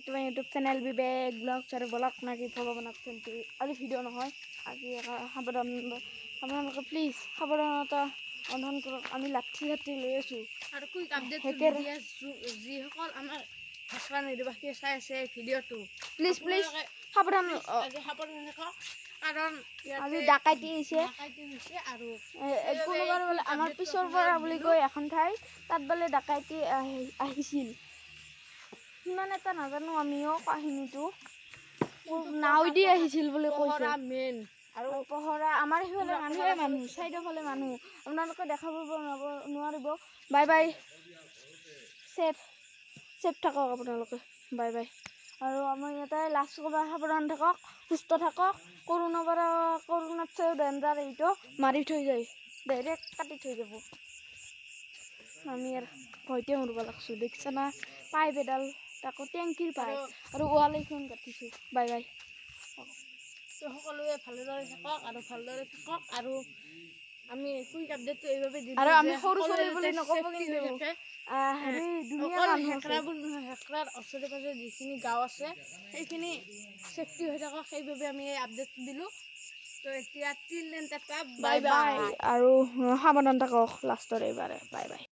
back to my YouTube channel Vivek Vlogs और blog ना की भगवान आपसे आज वीडियो ना হয় আজি সাবধান আপোনালোকে প্লিজ সাবধানতা অন্ধন কৰক আমি লাঠি হাতি লৈ আছো আৰু কুইক আপডেট দিয়া যি সকল আমাৰ ভাষা নিৰ্বাহী চাই আছে ভিডিওটো প্লিজ সাবধান কাৰণ আজি ডাকাইতি হৈছে আৰু কোনোবাৰ বলে আমাৰ পিছৰ পৰা বুলি কৈ এখন ঠাই তাত বলে ডাকাইতি আহিছিল ইমান এটা নাজানো আমিও কাহিনীটো নাও দি আহিছিল বুলি কৈছে মেন আৰু পহৰা আমাৰ হিলে মানুহ সাইডৰ ফালে মানুহ আপোনালোকে দেখাব নোৱাৰিব বাই বাই সেফ থাকক আপোনালোকে বাই বাই আৰু আমাৰ ইয়াতে লাষ্ট কবা সাবধান থাকক সুস্থ থাকক কৰোনাত চেও ডেঞ্জাৰ এইটো মাৰি থৈ যায় ডাইৰেক্ট কাটি থৈ যাব আমি আৰ ভয়তে মৰব লাগছো দেখছ না পাইপ এডাল তাকো টেঙ্কিৰ পাইপ আৰু ওয়াল এখন কাটিছো বাই বাই তো সকলোৱে ভালদৰে থাকক আৰু আমি কুইক আপডেটটো এইভাবে দিলো আৰু আমি সৰু ছোৱালী বুলি নকব কিন্তু হেৰি দুনিয়া মানুহ হেকৰাৰ ওচৰে পাজৰে যিখিনি গাঁও আছে সেইখিনি সেফটি হৈ থাকক সেইভাবে আমি এই আপডেটটো দিলো তো এতিয়া till then tata bye bye আৰু সাবধান থাকক লাষ্টৰ এইবাৰে বাই বাই